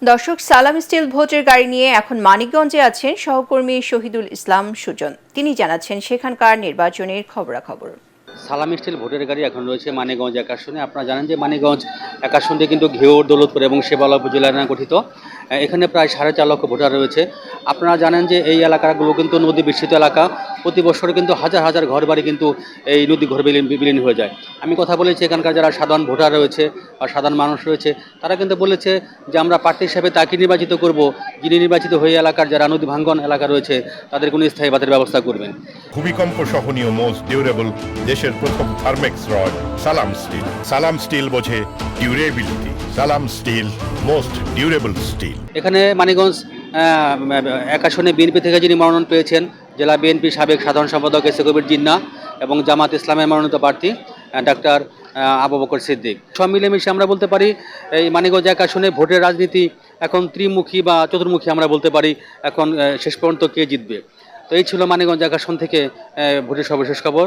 দর্শক, সালাম স্টিল ভোটের গাড়ি নিয়ে এখন মানিকগঞ্জে আছেন সহকর্মী শহীদুল ইসলাম সুজন। তিনি জানাচ্ছেন সেখানকার নির্বাচনের খবরাখবর। সালাম স্টিল ভোটের গাড়ি এখন রয়েছে মানিকগঞ্জ এক আসনে। আপনারা জানেন যে মানিকগঞ্জ এক আসনটি কিন্তু ঘিওর, দৌলতপুর এবং শেবালা উপজেলা নিয়ে গঠিত। এখানে প্রায় 4.5 লক্ষ ভোটার রয়েছে। আপনারা জানেন যে এই এলাকাগুলো কিন্তু নদী বেষ্টিত এলাকা। প্রতি বছর কিন্তু হাজার হাজার ঘর বাড়ি কিন্তু এই নদী ঘর বিলীন হয়ে যায়। আমি কথা বলেছি এখানকার যারা সাধারণ ভোটার রয়েছে বা সাধারণ মানুষ রয়েছে, তারা কিন্তু বলেছে যে আমরা প্রার্থী হিসাবে তাকে নির্বাচিত করব যিনি নির্বাচিত হয়ে এলাকার যারা নদী ভাঙ্গন এলাকা রয়েছে তাদের কোনো স্থায়ী বাঁধের ব্যবস্থা করবেন। ভূমিকম্প সহনীয় মোস্ট ডিউরেবল দেশের প্রথম থার্মেক্স রড সালাম স্টিল। সালাম স্টিল বোঝে ডিউরেবিলিটি। সালাম স্টিল মোস্ট ডিউরেবল স্টিল। এখানে মানিকগঞ্জ এক আসনে বিএনপি থেকে যিনি মনোনয়ন পেয়েছেন, জেলা বিএনপি সাবেক সাধারণ সম্পাদক এস এ কবির জিন্না এবং জামাত ইসলামের মনোনীত প্রার্থী ডাক্তার আবু বকর সিদ্দিক, সব মিলেমিশে আমরা বলতে পারি এই মানিকগঞ্জ এক আসনে ভোটের রাজনীতি এখন ত্রিমুখী বা চতুর্মুখী আমরা বলতে পারি। এখন শেষ পর্যন্ত কে জিতবে। তো এই ছিল মানিকগঞ্জ এক আসন থেকে ভোটের সর্বশেষ খবর।